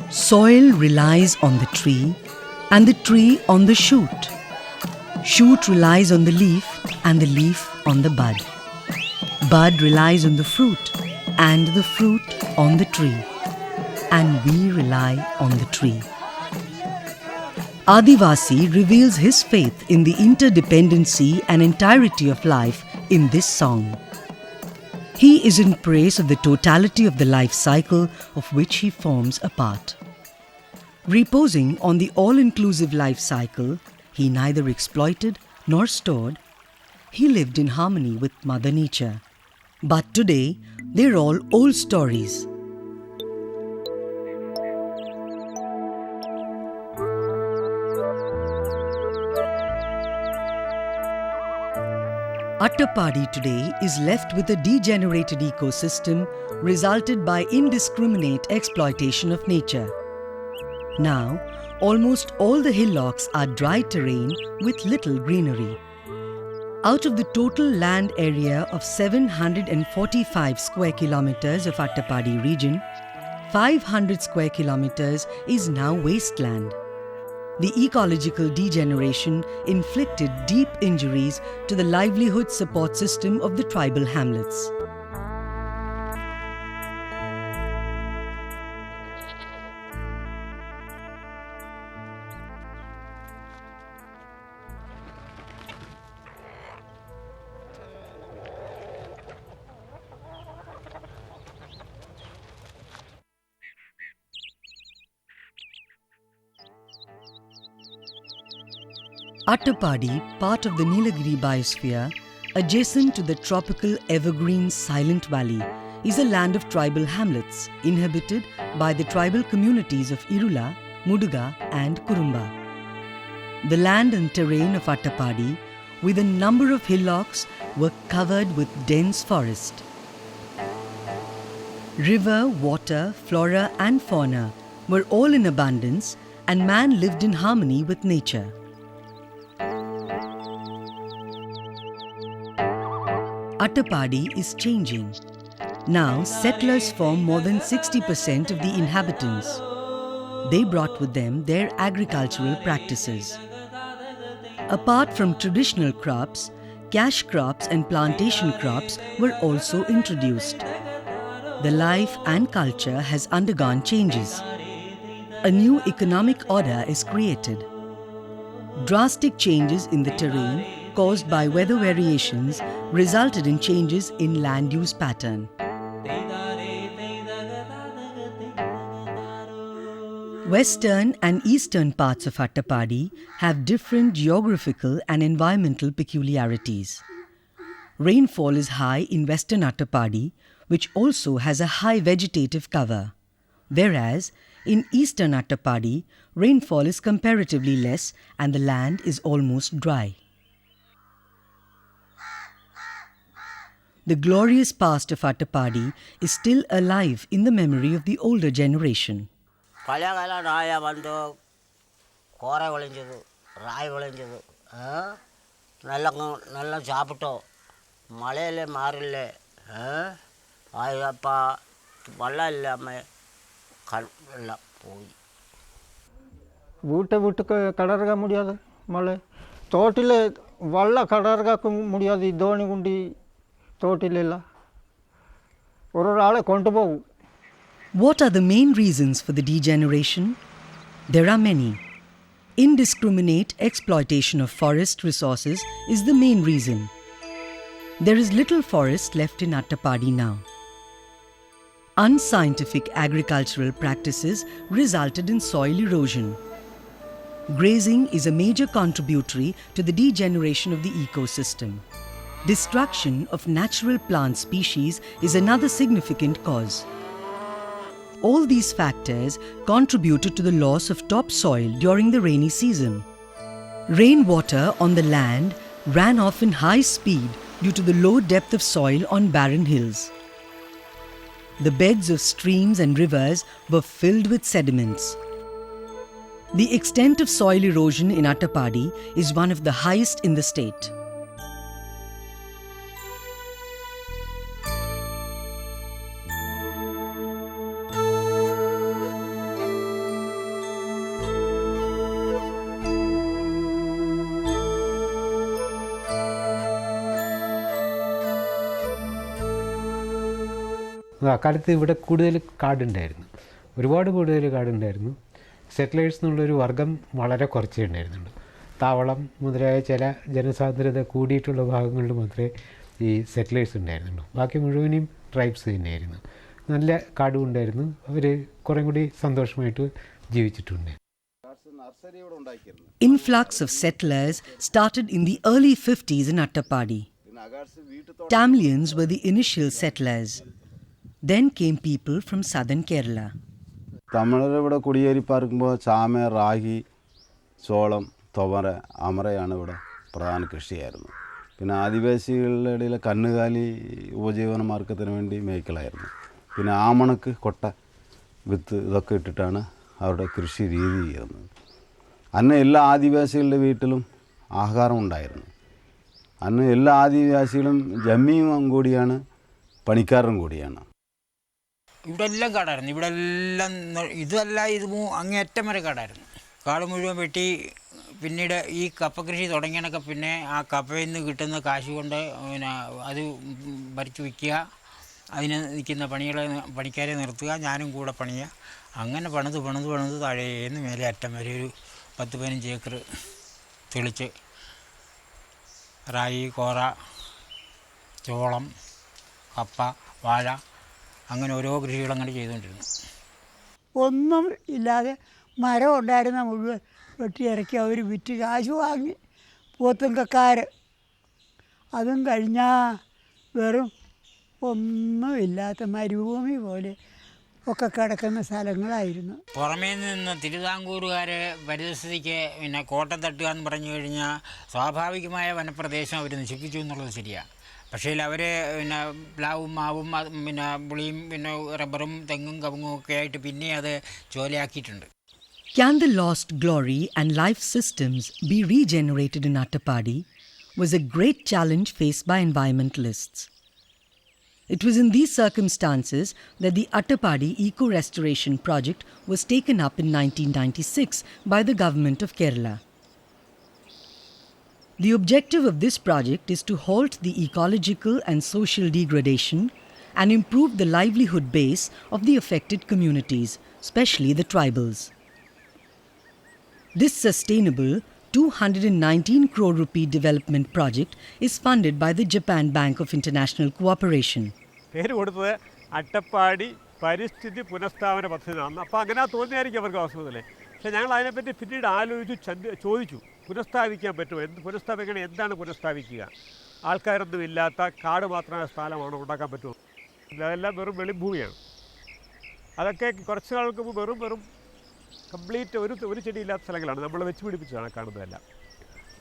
Soil relies on the tree and the tree on the shoot. Shoot relies on the leaf and the leaf on the bud. Bud relies on the fruit and the fruit on the tree. And we rely on the tree. Adivasi reveals his faith in the interdependency and entirety of life in this song. He is in praise of the totality of the life cycle of which he forms a part. Reposing on the all-inclusive life cycle, he neither exploited nor stored. He lived in harmony with Mother Nature. But today, they're all old stories. Attappady today is left with a degenerated ecosystem resulted by indiscriminate exploitation of nature. Now, almost all the hillocks are dry terrain with little greenery. Out of the total land area of 745 square kilometers of Attappady region, 500 square kilometers is now wasteland. The ecological degeneration inflicted deep injuries to the livelihood support system of the tribal hamlets. Attappady, part of the Nilagiri biosphere, adjacent to the tropical evergreen Silent Valley, is a land of tribal hamlets inhabited by the tribal communities of Irula, Muduga and Kurumba. The land and terrain of Attappady, with a number of hillocks, were covered with dense forest. River, water, flora and fauna were all in abundance, and man lived in harmony with nature. Attappady is changing. Now, settlers form more than 60% of the inhabitants. They brought with them their agricultural practices. Apart from traditional crops, cash crops and plantation crops were also introduced. The life and culture has undergone changes. A new economic order is created. Drastic changes in the terrain caused by weather variations resulted in changes in land use pattern. Western and eastern parts of Attappady have different geographical and environmental peculiarities. Rainfall is high in western Attappady, which also has a high vegetative cover, whereas in eastern Attappady, rainfall is comparatively less and the land is almost dry. The glorious past of Attappady is still alive in the memory of the older generation. பழையகாலம் ராயா வந்து கோரை விளைஞ்சது ராய் விளைஞ்சது நல்லா சாப்பிட்டோம் மழையில மாறில்ல அப்பா வெள்ளம் இல்லாமல் எல்லாம் போய் வீட்டுக்கு கடற்க முடியாது மழை தோட்டில் வெள்ளம் கடற்க முடியாது தோணி குண்டி தோட்டிலெல்லாம் ஒரு ஆளை கொண்டு போகும். What are the main reasons for the degeneration? There are many. Indiscriminate exploitation of forest resources is the main reason. There is little forest left in Attappady now. Unscientific agricultural practices resulted in soil erosion. Grazing is a major contributory to the degeneration of the ecosystem. Destruction of natural plant species is another significant cause. All these factors contributed to the loss of topsoil during the rainy season. Rainwater on the land ran off in high speed due to the low depth of soil on barren hills. The beds of streams and rivers were filled with sediments. The extent of soil erosion in Attapadi is one of the highest in the state. അക്കാലത്ത് ഇവിടെ കൂടുതൽ കാടുണ്ടായിരുന്നു, ഒരുപാട് കൂടുതൽ കാടുണ്ടായിരുന്നു. Settlers എന്നുള്ളൊരു വർഗം വളരെ കുറച്ചേ ഉണ്ടായിരുന്നുള്ളൂ. താവളം മുതലായ ചില ജനസാന്ദ്രത കൂടിയിട്ടുള്ള ഭാഗങ്ങളിൽ മാത്രമേ ഈ സെറ്റിലേഴ്സ് ഉണ്ടായിരുന്നുള്ളൂ. ബാക്കി മുഴുവനും ട്രൈബ്സ് തന്നെയായിരുന്നു. നല്ല കാടും ഉണ്ടായിരുന്നു. അവർ കുറേ കൂടി സന്തോഷമായിട്ട് ജീവിച്ചിട്ടുണ്ട്. Influx of settlers started in the early 50s in Attapadi. Tamilians were the initial settlers. Then came people from southern Kerala. തമിഴർ ഇവിടെ കുടിയേറി പാർക്കുമ്പോൾ ചാമ, റാഗി, ചോളം, തുവര, അമരയാണ് ഇവിടെ പ്രധാന കൃഷിയായിരുന്നു. പിന്നെ ആദിവാസികളുടെ ഇടയിൽ കന്നുകാലി ഉപജീവന മാർഗത്തിന് വേണ്ടി മേയ്ക്കലായിരുന്നു. പിന്നെ ആമണക്ക്, കൊട്ട, വിത്ത് ഇതൊക്കെ ഇട്ടിട്ടാണ് അവരുടെ കൃഷി രീതി ചെയ്യുന്നത്. അന്ന് എല്ലാ ആദിവാസികളുടെ വീട്ടിലും ആഹാരം ഉണ്ടായിരുന്നു. അന്ന് എല്ലാ ആദിവാസികളും ജമ്മിയും കൂടിയാണ്, പണിക്കാരനും കൂടിയാണ്. ഇവിടെ എല്ലാം കാടായിരുന്നു. ഇവിടെ എല്ലാം ഇതല്ല, ഇത് അങ്ങേറ്റം വരെ കാടായിരുന്നു. കാട് മുഴുവൻ വെട്ടി പിന്നീട് ഈ കപ്പ കൃഷി തുടങ്ങിയതൊക്കെ പിന്നെ ആ കപ്പയിൽ നിന്ന് കിട്ടുന്ന കാശ് കൊണ്ട് പിന്നെ അത് ഭരിച്ചു വയ്ക്കുക, അതിന് നിൽക്കുന്ന പണിക്കാരെ നിർത്തുക, ഞാനും കൂടെ പണിയുക. അങ്ങനെ പണിത് താഴേന്ന് മേലെ അറ്റം വരെ ഒരു 10-15 ഏക്കർ തെളിച്ച് റായി, കോറ, ചോളം, കപ്പ, വാഴ അങ്ങനെ ഓരോ കൃഷികളും അങ്ങനെ ചെയ്തുകൊണ്ടിരുന്നു. ഒന്നും ഇല്ലാതെ മരം ഉണ്ടായിരുന്ന മുഴുവൻ വെട്ടിയിറക്കി അവർ വിറ്റ് കാശ് വാങ്ങി പോത്തുങ്കക്കാർ. അതും കഴിഞ്ഞാൽ വെറും ഒന്നുമില്ലാത്ത മരുഭൂമി പോലെ ഒക്കെ കിടക്കുന്ന സ്ഥലങ്ങളായിരുന്നു. പുറമേ നിന്ന് തിരുവിതാംകൂറുകാർ പരിസ്ഥിതിക്ക് പിന്നെ കോട്ടം തട്ടുക എന്ന് പറഞ്ഞു കഴിഞ്ഞാൽ സ്വാഭാവികമായ വനപ്രദേശം അവർ നശിപ്പിച്ചു എന്നുള്ളത് ശരിയാണ്. പക്ഷേ അവർ പിന്നെ പ്ലാവും, മാവും, പിന്നെ പുളിയും, പിന്നെ റബ്ബറും, തെങ്ങും, കവുങ്ങും ഒക്കെ ആയിട്ട് പിന്നെ അത് ചോലയാക്കിയിട്ടുണ്ട്. Can the lost glory and life systems be regenerated in Attapadi was a great challenge faced by environmentalists. It was in these circumstances that the Attapadi Eco-Restoration Project was taken up in 1996 by the government of Kerala. The objective of this project is to halt the ecological and social degradation and improve the livelihood base of the affected communities, especially the tribals. This sustainable 219 crore rupee development project is funded by the Japan Bank of International Cooperation. പേര് കൊടുത്തത് അട്ടപ്പാടി പരിസ്ഥിതി പുനഃസ്ഥാപന പദ്ധതി. അപ്പോൾ അങ്ങനെ തോന്നിയായിരിക്കും അവർക്ക് വാസ്തവത്തിലെ. പക്ഷേ ഞങ്ങൾ അതിനെപ്പറ്റി പിന്നീട് ചോദിച്ചു, പുനഃസ്ഥാപിക്കാൻ പറ്റുമോ, പുനഃസ്ഥാപിക്കണം, എന്താണ് പുനഃസ്ഥാപിക്കുക, ആൾക്കാരൊന്നും ഇല്ലാത്ത കാട് മാത്രമായ സ്ഥലമാണ് ഉണ്ടാക്കാൻ പറ്റുമോ? അതെല്ലാം വെറും വെളിഭൂമിയാണ്. അതൊക്കെ കുറച്ച് നാൾക്ക് മുമ്പ് വെറും കംപ്ലീറ്റ് ഒരു ചെടിയില്ലാത്ത സ്ഥലങ്ങളാണ് നമ്മൾ വെച്ച് പിടിപ്പിച്ചതാണ് കാണുന്നതെല്ലാം.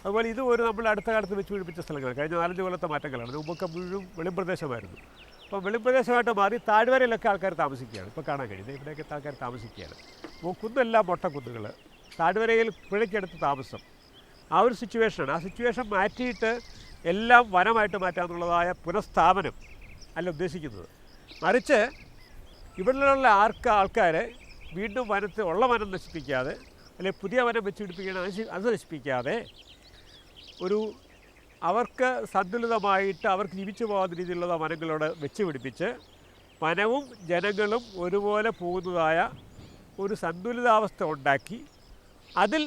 അതുപോലെ ഇത് നമ്മൾ അടുത്ത കാലത്ത് വെച്ച് പിടിപ്പിച്ച സ്ഥലങ്ങളാണ്. കഴിഞ്ഞ 4-5 കൊല്ലത്തെ മാറ്റങ്ങളാണ്. മുമ്പൊക്കെ മുഴുവൻ വെളിപ്രദേശമായിരുന്നു. അപ്പോൾ വെളിപ്രദേശമായിട്ട് മാറി താഴ്വരയിലൊക്കെ ആൾക്കാർ താമസിക്കുകയാണ്. ഇപ്പോൾ കാണാൻ കഴിയുന്നത് ഇവിടെയൊക്കെ ആൾക്കാർ താമസിക്കുകയാണ്. കുന്നെല്ലാം മൊട്ടക്കുന്നുകൾ, താഴ്വരയിൽ പുഴയ്ക്കടുത്ത് താമസം, ആ ഒരു സിറ്റുവേഷനാണ്. ആ സിറ്റുവേഷൻ മാറ്റിയിട്ട് എല്ലാം വനമായിട്ട് മാറ്റാമെന്നുള്ളതായ പുനഃസ്ഥാപനം അല്ല ഉദ്ദേശിക്കുന്നത്. മറിച്ച് ഇവിടെയുള്ള ആൾക്കാരെ വീണ്ടും ഉള്ള വനം നശിപ്പിക്കാതെ, അല്ലെങ്കിൽ പുതിയ വനം വെച്ച് പിടിപ്പിക്കണം അത് നശിപ്പിക്കാതെ, അവർക്ക് സന്തുലിതമായിട്ട് അവർക്ക് ജീവിച്ചു പോകുന്ന രീതിയിലുള്ള വനങ്ങളോട് വെച്ച് പിടിപ്പിച്ച് വനവും ജനങ്ങളും ഒരുപോലെ പോകുന്നതായ ഒരു സന്തുലിതാവസ്ഥ ഉണ്ടാക്കി അതിൽ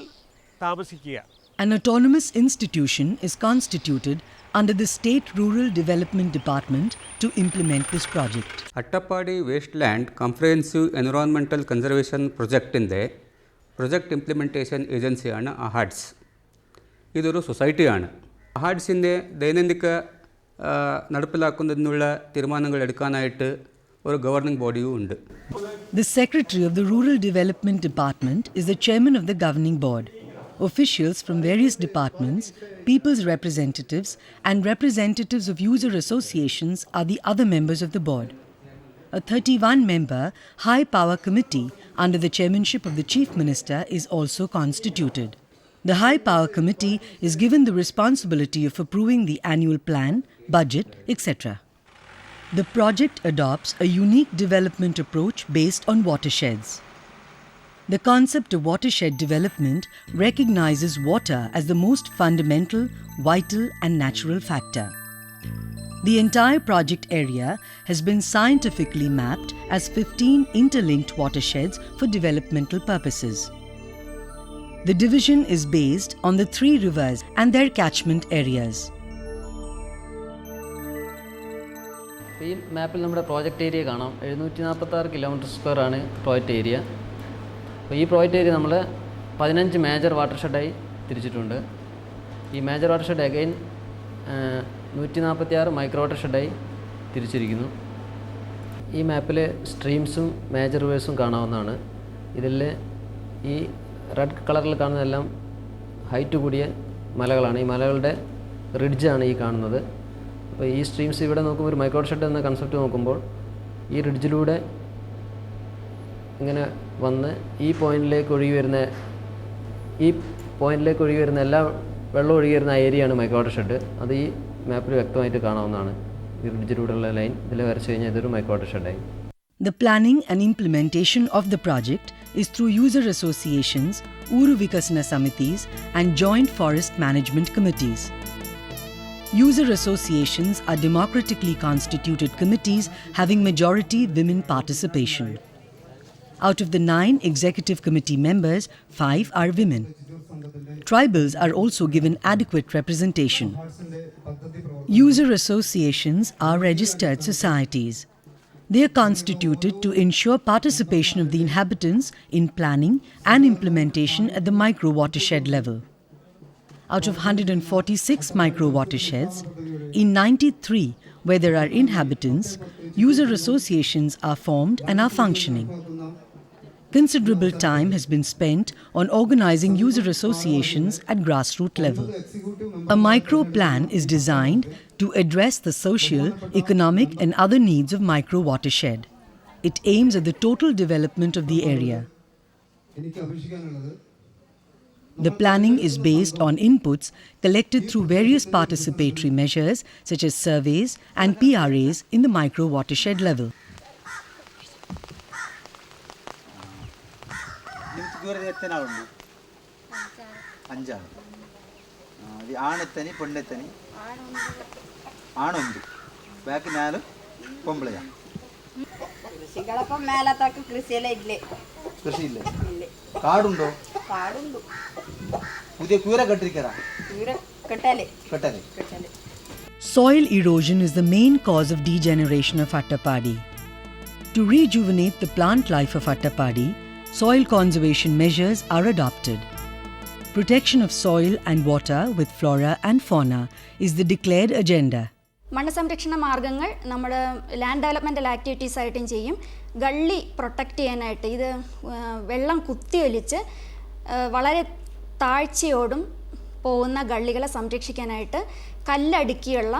താമസിക്കുക. An autonomous institution is constituted under the State Rural Development Department to implement this project. Attapadi Wasteland Comprehensive Environmental Conservation Projectinde project implementation ഏജൻസിയാണ് അഹാഡ്സ്. ഇതൊരു സൊസൈറ്റിയാണ്. അഹാഡ്സിൻ്റെ ദൈനംദിന നടപ്പിലാക്കുന്നതിനുള്ള തീരുമാനങ്ങൾ എടുക്കാനായിട്ട് ഒരു ഗവർണിംഗ് ബോഡിയും ഉണ്ട്. The Secretary of the Rural Development Department is the chairman of the governing board. Officials from various departments, people's representatives, and representatives of user associations are the other members of the board. A 31-member high-power committee under the chairmanship of the Chief Minister is also constituted. The high-power committee is given the responsibility of approving the annual plan, budget, etc. The project adopts a unique development approach based on watersheds. The concept of watershed development recognizes water as the most fundamental, vital, and natural factor. The entire project area has been scientifically mapped as 15 interlinked watersheds for developmental purposes. The division is based on the 3 rivers and their catchment areas. ഈ മാപ്പിൽ നമ്മുടെ project area കാണാം. 746 km² ആണ് project area. അപ്പോൾ ഈ project area നമ്മൾ 15 major water ഷെഡായി തിരിച്ചിട്ടുണ്ട്. ഈ major watershed again 146 micro വാട്ടർ ഷെഡായി തിരിച്ചിരിക്കുന്നു. ഈ മാപ്പിൽ സ്ട്രീംസും മേജർ റിവേഴ്സും കാണാവുന്നതാണ്. ഇതിൽ ഈ റെഡ് കളറിൽ കാണുന്നതെല്ലാം ഹൈറ്റ് കൂടിയ മലകളാണ്. ഈ മലകളുടെ റിഡ്ജാണ് ഈ കാണുന്നത്. അപ്പോൾ ഈ സ്ട്രീംസ് ഇവിടെ നോക്കുമ്പോൾ ഒരു മൈക്രോ ഷെഡ് എന്ന കൺസെപ്റ്റ് നോക്കുമ്പോൾ ഈ റിഡ്ജിലൂടെ ഇങ്ങനെ വന്ന് ഈ പോയിന്റിലേക്ക് ഒഴുകി വരുന്ന എല്ലാ വെള്ളം ഒഴുകി വരുന്ന ഏരിയയാണ് മൈക്രോ ഷെഡ്. അത് ഈ മാപ്പിൽ വ്യക്തമായിട്ട് കാണാവുന്നതാണ്. ഈ റിഡ്ജിലൂടെയുള്ള ലൈൻ ഇതിൽ വരച്ച് കഴിഞ്ഞാൽ ഇതൊരു micro ഷെഡായി. The planning and implementation of the project is through user associations, Uru Vikasana Samitis, and joint forest management committees. User associations are democratically constituted committees having majority women participation. Out of the 9 executive committee members, 5 are women. Tribals are also given adequate representation. User associations are registered societies. They are constituted to ensure participation of the inhabitants in planning and implementation at the micro watershed level. Out of 146 micro watersheds, in 93 where there are inhabitants, user associations are formed and are functioning. Considerable time has been spent on organizing user associations at grassroots level. A micro plan is designed to address the social, economic and other needs of micro watershed. It aims at the total development of the area. The planning is based on inputs collected through various participatory measures such as surveys and PRAs in the micro watershed level. കൃഷികളപ്പം മേലത്തൊക്കെ കൃഷിയെല്ലാം ഇല്ലേ? കൃഷിയില്ലേ? കാടുണ്ടോ? കാടുണ്ട്. പുതിയ കൂര കെട്ടിരിക്കറാ? കൂര കെട്ടല്. Soil erosion is the main cause of degeneration of Attappady. To rejuvenate the plant life of Attappady, soil conservation measures are adopted. Protection of soil and water with flora and fauna is the declared agenda. മണ്ണ് സംരക്ഷണ മാർഗ്ഗങ്ങൾ നമ്മൾ land developmental activities ആയിട്ടും ചെയ്യും. Gully protect ചെയ്യാനായിട്ട് ഇത് വെള്ളം കുത്തിയൊലിച്ച് വളരെ താഴ്ചയോടും പോകുന്ന ഗള്ളികളെ സംരക്ഷിക്കാനായിട്ട് കല്ലടുക്കിയുള്ള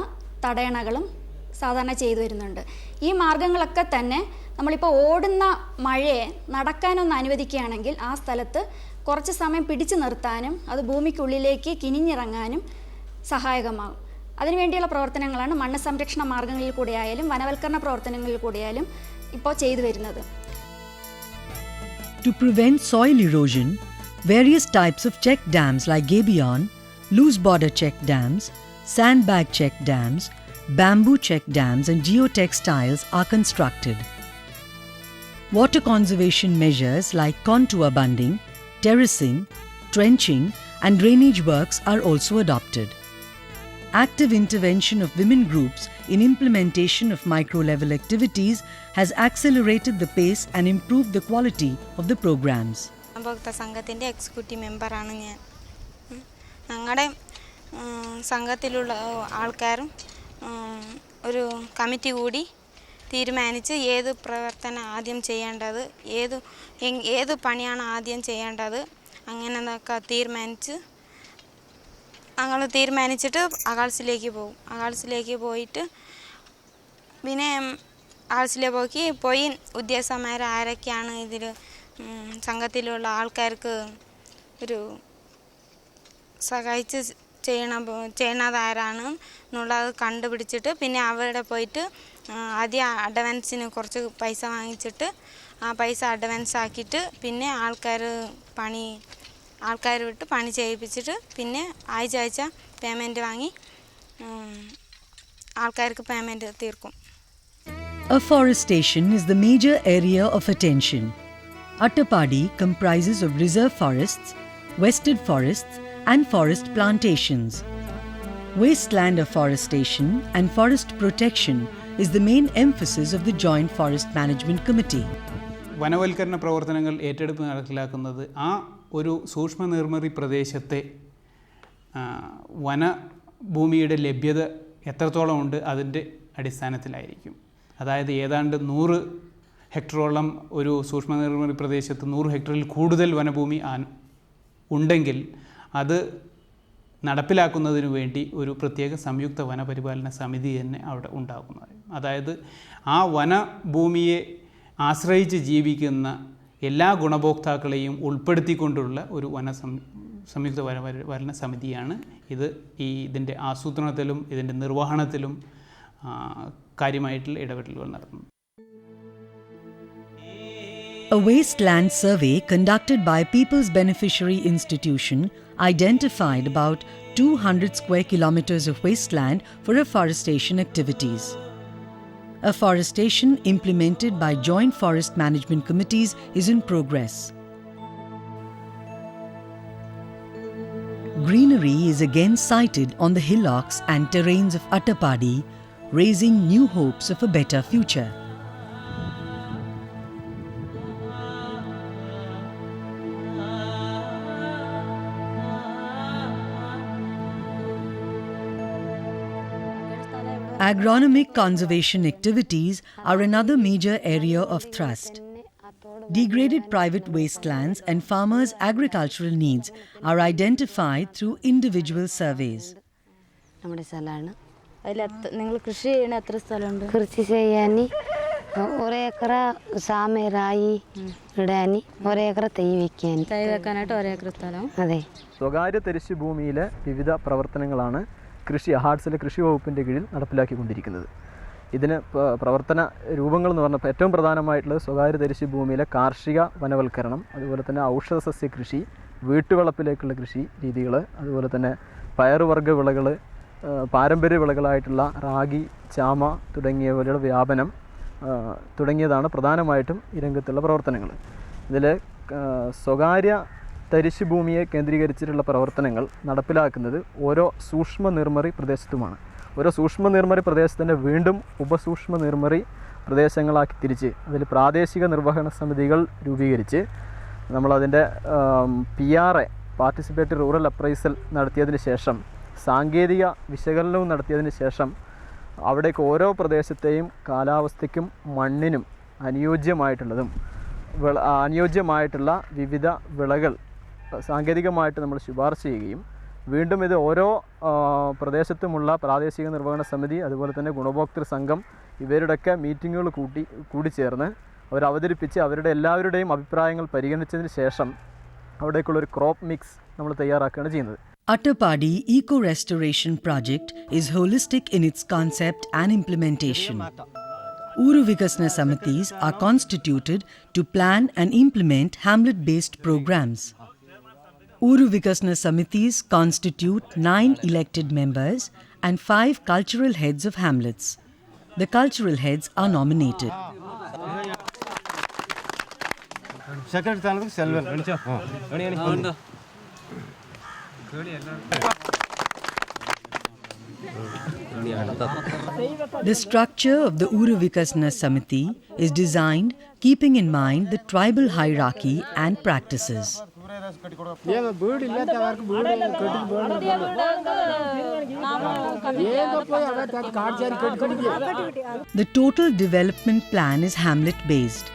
തടയണകളും സാധാരണ ചെയ്തു വരുന്നുണ്ട്. ഈ മാർഗ്ഗങ്ങളൊക്കെ തന്നെ നമ്മളിപ്പോൾ ഓടുന്ന മഴയെ നടക്കാനൊന്ന് അനുവദിക്കുകയാണെങ്കിൽ ആ സ്ഥലത്ത് കുറച്ച് സമയം പിടിച്ചു നിർത്താനും അത് ഭൂമിക്കുള്ളിലേക്ക് കിനിഞ്ഞിറങ്ങാനും സഹായകമാകും. അതിനുവേണ്ടിയുള്ള പ്രവർത്തനങ്ങളാണ് മണ്ണ് സംരക്ഷണ മാർഗ്ഗങ്ങളിൽ കൂടിയായാലും വനവൽക്കരണ പ്രവർത്തനങ്ങളിൽ കൂടിയായാലും ഇപ്പോൾ ചെയ്തു വരുന്നത്. To prevent soil erosion, various types of check dams like gabion, loose border check dams, sandbag check dams, bamboo check dams and geotextiles are constructed. Water conservation measures like contour bunding, terracing, trenching and drainage works are also adopted. Active intervention of women groups in implementation of micro-level activities has accelerated the pace and improved the quality of the programs. ഉപഭോക്തൃ സംഘത്തിൻ്റെ executive മെമ്പറാണ് ഞാൻ. ഞങ്ങളുടെ സംഘത്തിലുള്ള ആൾക്കാരും ഒരു committee കൂടി തീരുമാനിച്ച് ഏത് പ്രവർത്തനം ആദ്യം ചെയ്യേണ്ടത്, ഏത് പണിയാണ് ആദ്യം ചെയ്യേണ്ടത് അങ്ങനെയൊക്കെ തീരുമാനിച്ചിട്ട് അകാൾസിലേക്ക് പോകും. അകാൾസിലേക്ക് പോയിട്ട് പിന്നെ അകാൾസിലേക്ക് പോയി ഉദ്യോഗസ്ഥന്മാർ ആരൊക്കെയാണ് ഇതിൽ സംഘത്തിലുള്ള ആൾക്കാർക്ക് ഒരു സഹായിച്ച് ചെയ്യണതാരാണ് എന്നുള്ളത് കണ്ടുപിടിച്ചിട്ട് പിന്നെ അവിടെ പോയിട്ട് ആദ്യം അഡ്വാൻസിന് കുറച്ച് പൈസ വാങ്ങിച്ചിട്ട് ആ പൈസ അഡ്വാൻസ് ആക്കിയിട്ട് പിന്നെ ആൾക്കാർ വിട്ട് പണി ചെയ്യിപ്പിച്ചിട്ട് പിന്നെ ആഴ്ച പേയ്മെൻറ്റ് വാങ്ങി ആൾക്കാർക്ക് പേയ്മെൻറ്റ് തീർക്കും. Afforestation is the major area of attention. Attapadi comprises of reserve forests, vested forests and forest plantations. Wasteland afforestation and forest protection is the main emphasis of the Joint Forest Management Committee. വനവൽക്കരണ പ്രവർത്തനങ്ങൾ ഏറ്റെടുത്ത് നടപ്പിലാക്കുന്നത് ആ ഒരു സൂക്ഷ്മ നിർമ്മിതി പ്രദേശത്തെ വനഭൂമിയുടെ ലഭ്യത എത്രത്തോളം ഉണ്ട് അതിൻ്റെ അടിസ്ഥാനത്തിലായിരിക്കും. അതായത് ഏതാണ്ട് 100 ഹെക്ടറോളം ഒരു സൂക്ഷ്മ നിർമ്മിതി പ്രദേശത്ത് 100 ഹെക്ടറിൽ കൂടുതൽ വനഭൂമി ഉണ്ടെങ്കിൽ അത് നടപ്പിലാക്കുന്നതിന് വേണ്ടി ഒരു പ്രത്യേക സംയുക്ത വനപരിപാലന സമിതി തന്നെ അവിടെ ഉണ്ടാകുന്നത്. അതായത് ആ വനഭൂമിയെ ആശ്രയിച്ച് ജീവിക്കുന്ന എല്ലാ ഗുണഭോക്താക്കളെയും ഉൾപ്പെടുത്തിക്കൊണ്ടുള്ള ഒരു സംയുക്ത വനപരിപാലന സമിതിയാണ് ഇത്. ഇതിൻ്റെ ആസൂത്രണത്തിലും ഇതിൻ്റെ നിർവഹണത്തിലും കാര്യമായിട്ടുള്ള ഇടപെടലുകൾ നടത്തുന്നു. A wasteland survey conducted by People's Beneficiary Institution identified about 200 square kilometers of wasteland for afforestation activities. Afforestation implemented by Joint Forest Management Committees is in progress. Greenery is again sighted on the hillocks and terrains of Attapadi, raising new hopes of a better future. Agronomic conservation activities are another major area of thrust. Degraded private wastelands and farmers' agricultural needs are identified through individual surveys. നമ്മുടെ സ്ഥലമാണ്. അതിൽ നിങ്ങൾ കൃഷി ചെയ്യണ എത്ര സ്ഥലമുണ്ട്? കൃഷി ചെയ്യാൻ 1 ഏക്കർ സാമരായി ഇടാൻ, 1 ഏക്കർ തൈ വെക്കാനായിട്ട് 1 ഏക്കർ സ്ഥലം. അതെ. സ്വകാര്യ തരിശു ഭൂമിയിലെ വിവിധ പ്രവർത്തനങ്ങളാണ് ഹാർട്സിലെ കൃഷി വകുപ്പിൻ്റെ കീഴിൽ നടപ്പിലാക്കിക്കൊണ്ടിരിക്കുന്നത്. ഇതിന് പ്രവർത്തന രൂപങ്ങൾ എന്ന് പറഞ്ഞപ്പോൾ ഏറ്റവും പ്രധാനമായിട്ടുള്ളത് സ്വകാര്യ തരിശു ഭൂമിയിലെ കാർഷിക വനവൽക്കരണം, അതുപോലെ തന്നെ ഔഷധ സസ്യ കൃഷി, വീട്ടുവളപ്പിലേക്കുള്ള കൃഷി രീതികൾ, അതുപോലെ തന്നെ പയറുവർഗ്ഗ വിളകൾ, പാരമ്പര്യ വിളകളായിട്ടുള്ള റാഗി, ചാമ തുടങ്ങിയവയുടെ വ്യാപനം തുടങ്ങിയതാണ് പ്രധാനമായിട്ടും ഈ രംഗത്തുള്ള പ്രവർത്തനങ്ങൾ. ഇതിൽ സ്വകാര്യ തരിശു ഭൂമിയെ കേന്ദ്രീകരിച്ചിട്ടുള്ള പ്രവർത്തനങ്ങൾ നടപ്പിലാക്കുന്നത് ഓരോ സൂക്ഷ്മ നിർമ്മിതി പ്രദേശത്തുമാണ്. ഓരോ സൂക്ഷ്മ നിർമ്മിതി പ്രദേശത്തിൻ്റെ വീണ്ടും ഉപസൂക്ഷ്മ നിർമ്മിതി പ്രദേശങ്ങളാക്കി തിരിച്ച് അതിൽ പ്രാദേശിക നിർവഹണ സമിതികൾ രൂപീകരിച്ച് നമ്മളതിൻ്റെ PRA പാർട്ടിസിപ്പേറ്ററി റൂറൽ അപ്രൈസൽ നടത്തിയതിന് ശേഷം, സാങ്കേതിക വിശകലനവും നടത്തിയതിന് ശേഷം അവിടേക്ക് ഓരോ പ്രദേശത്തെയും കാലാവസ്ഥയ്ക്കും മണ്ണിനും അനുയോജ്യമായിട്ടുള്ള വിവിധ വിളകൾ സാങ്കേതികമായിട്ട് നമ്മൾ ശുപാർശ ചെയ്യുകയും വീണ്ടും ഇത് ഓരോ പ്രദേശത്തുമുള്ള പ്രാദേശിക നിർവഹണ സമിതി, അതുപോലെ തന്നെ ഗുണഭോക്തൃ സംഘം ഇവരുടെയൊക്കെ മീറ്റിങ്ങുകൾ കൂടിച്ചേർന്ന് അവരവതരിപ്പിച്ച് അവരുടെ എല്ലാവരുടെയും അഭിപ്രായങ്ങൾ പരിഗണിച്ചതിന് ശേഷം അവിടേക്കുള്ളൊരു ക്രോപ്പ് മിക്സ് നമ്മൾ തയ്യാറാക്കുകയാണ് ചെയ്യുന്നത്. Attapadi Eco Restoration Project is holistic in its concept and implementation. Uru Vikasana Samitis are constituted to plan and implement hamlet-based programs. Uru Vikasana Samitis constitute 9 elected members and 5 cultural heads of hamlets. The cultural heads are nominated. The structure of the Uru Vikasana Samiti is designed keeping in mind the tribal hierarchy and practices. The total development plan is hamlet-based.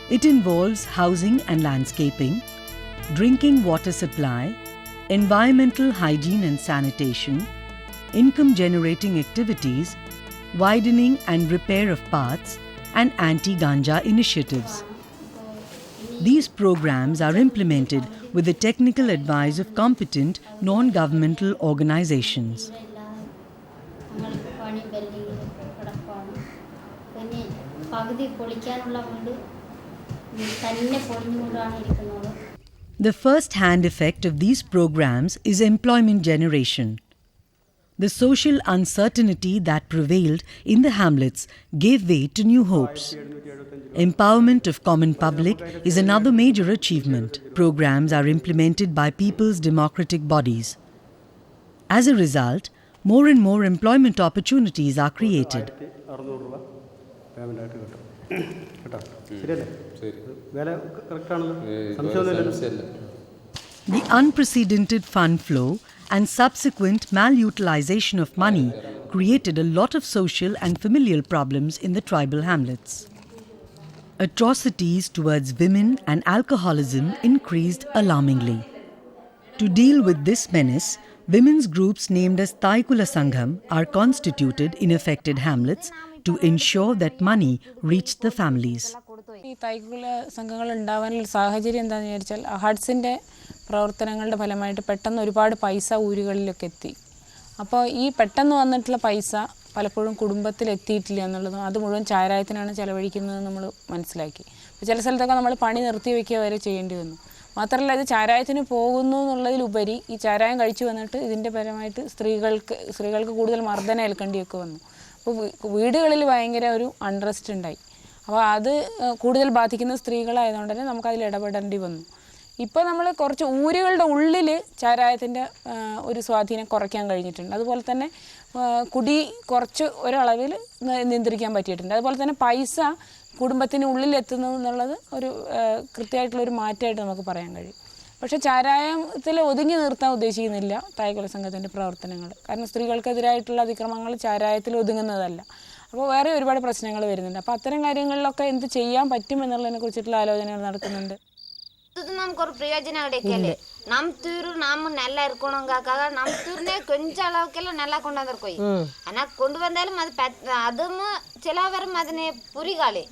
It involves housing and landscaping, drinking water supply, environmental hygiene and sanitation, income-generating activities, widening and repair of paths, and anti-ganja initiatives. These programs are implemented with the technical advice of competent non-governmental organizations. The first-hand effect of these programs is employment generation. The social uncertainty that prevailed in the hamlets gave way to new hopes. Empowerment of common public is another major achievement. Programs are implemented by people's democratic bodies. As a result, more and more employment opportunities are created. The unprecedented fund flow and subsequent malutilization of money created a lot of social and familial problems in the tribal hamlets. Atrocities towards women and alcoholism increased alarmingly. To deal with this menace, women's groups named as Taikula Sangham are constituted in affected hamlets to ensure that money reached the families. ഈ തൈക്കുല സംഘങ്ങൾ ഉണ്ടാവാനുള്ള സാഹചര്യം എന്താണെന്ന് വിചാരിച്ചാൽ ഹഡ്സിൻ്റെ പ്രവർത്തനങ്ങളുടെ ഫലമായിട്ട് പെട്ടെന്ന് ഒരുപാട് പൈസ ഊരുകളിലൊക്കെ എത്തി. അപ്പോൾ ഈ പെട്ടെന്ന് വന്നിട്ടുള്ള പൈസ പലപ്പോഴും കുടുംബത്തിൽ എത്തിയിട്ടില്ല എന്നുള്ളതും അത് മുഴുവൻ ചാരായത്തിനാണ് ചെലവഴിക്കുന്നത് നമ്മൾ മനസ്സിലാക്കി. അപ്പോൾ ചില സ്ഥലത്തൊക്കെ നമ്മൾ പണി നിർത്തി വയ്ക്കുക വരെ ചെയ്യേണ്ടി വന്നു. മാത്രമല്ല ഇത് ചാരായത്തിന് പോകുന്നു എന്നുള്ളതിലുപരി ഈ ചാരായം കഴിച്ചു വന്നിട്ട് ഇതിൻ്റെ പരമായിട്ട് സ്ത്രീകൾക്ക് കൂടുതൽ മർദ്ദനം ഏൽക്കേണ്ടിയൊക്കെ വന്നു. അപ്പോൾ വീടുകളിൽ ഭയങ്കര ഒരു അൺറസ്റ്റ് ഉണ്ടായി. അപ്പോൾ അത് കൂടുതൽ ബാധിക്കുന്ന സ്ത്രീകളായതുകൊണ്ട് തന്നെ നമുക്കതിൽ ഇടപെടേണ്ടി വന്നു. ഇപ്പോൾ നമ്മൾ കുറച്ച് ഊരുകളുടെ ഉള്ളിൽ ചാരായത്തിൻ്റെ ഒരു സ്വാധീനം കുറയ്ക്കാൻ കഴിഞ്ഞിട്ടുണ്ട്. അതുപോലെ തന്നെ കുടി കുറച്ച് ഒരളവിൽ നിയന്ത്രിക്കാൻ പറ്റിയിട്ടുണ്ട്. അതുപോലെ തന്നെ പൈസ കുടുംബത്തിന് ഉള്ളിലെത്തുന്നു എന്നുള്ളത് ഒരു കൃത്യമായിട്ടുള്ളൊരു മാറ്റമായിട്ട് നമുക്ക് പറയാൻ കഴിയും. പക്ഷേ ചാരായത്തിൽ ഒതുങ്ങി നിർത്താൻ ഉദ്ദേശിക്കുന്നില്ല തായ്ക്കുല സംഘത്തിൻ്റെ പ്രവർത്തനങ്ങൾ. കാരണം സ്ത്രീകൾക്കെതിരായിട്ടുള്ള അതിക്രമങ്ങൾ ചാരായത്തിൽ ഒതുങ്ങുന്നതല്ല. അപ്പോൾ വേറെ ഒരുപാട് പ്രശ്നങ്ങൾ വരുന്നുണ്ട്. അപ്പോൾ അത്തരം കാര്യങ്ങളിലൊക്കെ എന്ത് ചെയ്യാൻ പറ്റും എന്നുള്ളതിനെ കുറിച്ചിട്ടുള്ള ആലോചനകൾ നടക്കുന്നുണ്ട്. ಇದು ನಮ್ಗೆ ಪ್ರಯೋಜನ கிடைக்கல. ನಮ್ಮ ತೂರು ನಾವು ನೆಲ ಇರ್ಕೊಳಂಗಾಕಾಗ ನಮ್ಮ ತೂರ್ನೇ ಕೊಂಚ அளவுக்கெல்லாம் நல்லா கொண்டு வந்திருக்கோய். ஆனா கொண்டு வந்தாலும் அதுவும் ചിലവരും അതിനെ പുരികാളി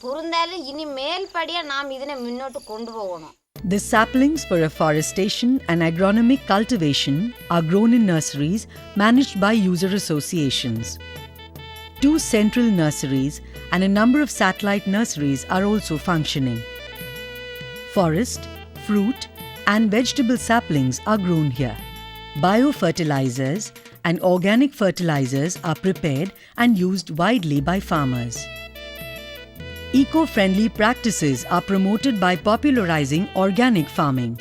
പുറந்தாലും ഇനി മേൽപടിയാ നാം ഇതിനെ മുന്നോട്ട് കൊണ്ടുപോകണം. The saplings for afforestation and agronomic cultivation are grown in nurseries managed by user associations. 2 central nurseries and a number of satellite nurseries are also functioning. Forest, fruit and vegetable saplings are grown here. Biofertilizers and organic fertilizers are prepared and used widely by farmers. Eco-friendly practices are promoted by popularizing organic farming.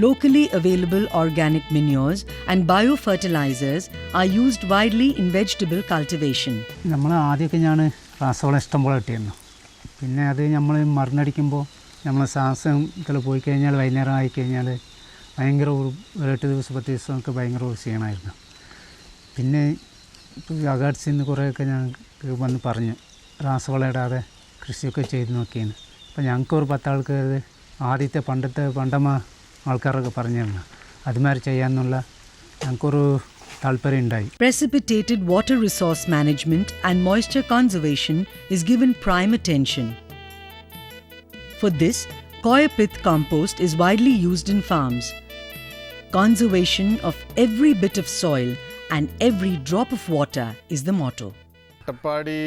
Locally available organic manures and biofertilizers are used widely in vegetable cultivation. നമ്മൾ ആദ്യമൊക്കെ ഞാൻ രാസവളം ഇഷ്ടം പോലെ കിട്ടിയിരുന്നു. പിന്നെ അത് നമ്മൾ മരുന്നടിക്കുമ്പോൾ നമ്മൾ ശ്വാസത്തിൽ പോയി കഴിഞ്ഞാൽ വൈകുന്നേരം ആയിക്കഴിഞ്ഞാൽ ഭയങ്കര 8 ദിവസം 10 ദിവസമൊക്കെ ഭയങ്കര ക്ഷീണമായിരുന്നു. പിന്നെ അഗാഡ്സിൽ നിന്ന് കുറേയൊക്കെ ഞങ്ങൾക്ക് വന്ന് പറഞ്ഞു രാസവളം ഇടാതെ കൃഷിയൊക്കെ ചെയ്ത് നോക്കിയെന്ന്. അപ്പോൾ ഞങ്ങൾക്കൊരു 10 ആൾക്കാർ ആദ്യത്തെ പണ്ടമ്മ ആൾക്കാരൊക്കെ പറഞ്ഞു തന്നു അതുമാതിരി ചെയ്യാമെന്നുള്ള ഞങ്ങൾക്കൊരു താല്പര്യം ഉണ്ടായി. Precipitated water resource management and moisture conservation is given prime attention. For this, coir pith compost is widely used in farms. Conservation of every bit of soil and every drop of water is the motto. Attappadi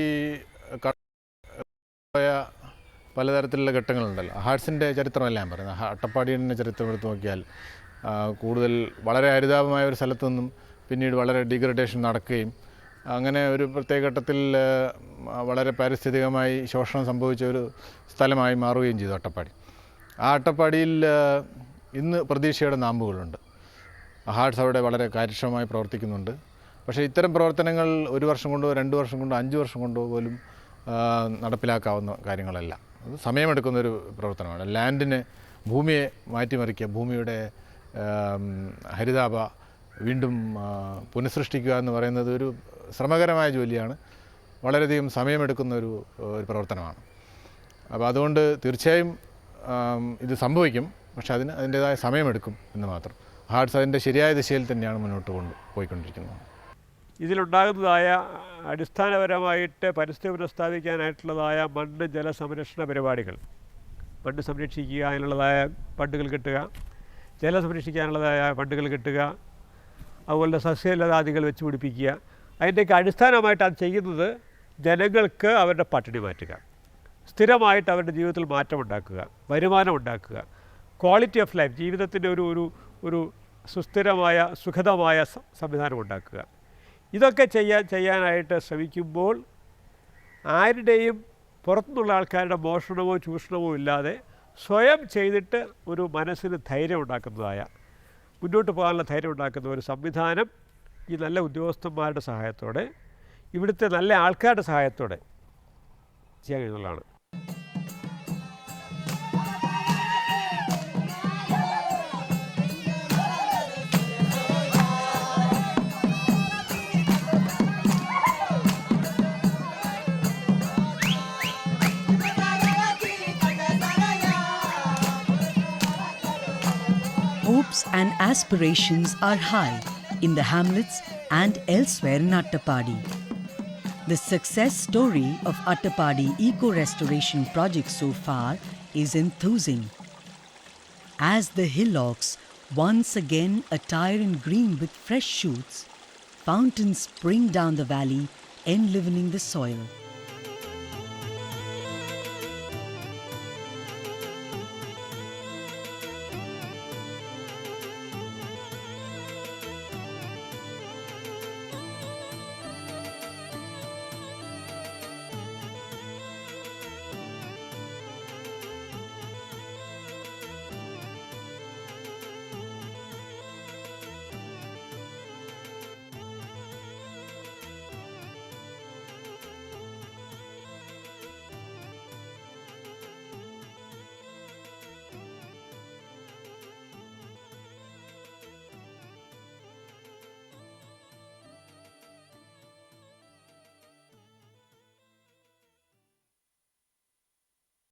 പലതരത്തിലുള്ള ഘട്ടങ്ങളുണ്ടല്ലോ. ഹാർട്സിൻ്റെ ചരിത്രമല്ല ഞാൻ പറയുന്നത്. അട്ടപ്പാടിയുടെ ചരിത്രം എടുത്ത് നോക്കിയാൽ കൂടുതൽ വളരെ ഹരിതാപമായ ഒരു സ്ഥലത്തു നിന്നും പിന്നീട് വളരെ ഡീഗ്രഡേഷൻ നടക്കുകയും അങ്ങനെ ഒരു പ്രത്യേക ഘട്ടത്തിൽ വളരെ പാരിസ്ഥിതികമായി ശോഷണം സംഭവിച്ച ഒരു സ്ഥലമായി മാറുകയും ചെയ്തു അട്ടപ്പാടി. ആ അട്ടപ്പാടിയിൽ ഇന്ന് പ്രതീക്ഷയുടെ നാമ്പുകളുണ്ട്. ഹാർട്സ് അവിടെ വളരെ കാര്യക്ഷമമായി പ്രവർത്തിക്കുന്നുണ്ട്. പക്ഷേ ഇത്തരം പ്രവർത്തനങ്ങൾ 1 വർഷം കൊണ്ടോ 2 വർഷം കൊണ്ടോ 5 വർഷം കൊണ്ടോ പോലും നടപ്പിലാക്കാവുന്ന കാര്യങ്ങളല്ല. അത് സമയമെടുക്കുന്നൊരു പ്രവർത്തനമാണ്. ലാൻഡിന് ഭൂമിയെ മാറ്റിമറിക്കുക, ഭൂമിയുടെ ഹരിതാഭ വീണ്ടും പുനഃസൃഷ്ടിക്കുക എന്ന് പറയുന്നത് ഒരു ശ്രമകരമായ ജോലിയാണ്. വളരെയധികം സമയമെടുക്കുന്ന ഒരു പ്രവർത്തനമാണ്. അപ്പോൾ അതുകൊണ്ട് തീർച്ചയായും ഇത് സംഭവിക്കും, പക്ഷേ അതിൻ്റേതായ സമയമെടുക്കും എന്ന് മാത്രം. ഹാർട്സ് അതിൻ്റെ ശരിയായ ദിശയിൽ തന്നെയാണ് മുന്നോട്ട് പോയിക്കൊണ്ടിരിക്കുന്നത്. ഇതിലുണ്ടാകുന്നതായ അടിസ്ഥാനപരമായിട്ട് പരിസ്ഥിതി പുനഃസ്ഥാപിക്കാനായിട്ടുള്ളതായ മണ്ണ് ജല സംരക്ഷണ പരിപാടികൾ, മണ്ണ് സംരക്ഷിക്കുക, അതിനുള്ളതായ ഫണ്ടുകൾ കിട്ടുക, ജലം സംരക്ഷിക്കാനുള്ളതായ ഫണ്ടുകൾ കിട്ടുക, അതുപോലെ സസ്യലതാദികൾ വെച്ച് പിടിപ്പിക്കുക, അതിൻ്റെയൊക്കെ അടിസ്ഥാനമായിട്ട് അത് ചെയ്യുന്നത് ജനങ്ങൾക്ക് അവരുടെ പട്ടിണി മാറ്റുക, സ്ഥിരമായിട്ട് അവരുടെ ജീവിതത്തിൽ മാറ്റം ഉണ്ടാക്കുക, വരുമാനം ഉണ്ടാക്കുക, ക്വാളിറ്റി ഓഫ് ലൈഫ്, ജീവിതത്തിൻ്റെ ഒരു സുസ്ഥിരമായ സുഖദമായ സംവിധാനം ഉണ്ടാക്കുക. ഇതൊക്കെ ചെയ്യാനായിട്ട് ശ്രമിക്കുമ്പോൾ ആരുടെയും പുറത്തുനിന്നുള്ള ആൾക്കാരുടെ മോഷണമോ ചൂഷണമോ ഇല്ലാതെ സ്വയം ചെയ്തിട്ട് ഒരു മനസ്സിന് ധൈര്യം ഉണ്ടാക്കുന്നതായ, മുന്നോട്ട് പോകാനുള്ള ധൈര്യം ഉണ്ടാക്കുന്ന ഒരു സംവിധാനം ഈ നല്ല ഉദ്യോഗസ്ഥന്മാരുടെ സഹായത്തോടെ, ഇവിടുത്തെ നല്ല ആൾക്കാരുടെ സഹായത്തോടെ ചെയ്യാൻ കഴിയുന്നതാണ്. Hopes and aspirations are high in the hamlets and elsewhere in Attapadi. The success story of Attapadi eco-restoration project so far is enthusing. As the hillocks once again attire in green with fresh shoots, fountains spring down the valley, enlivening the soil.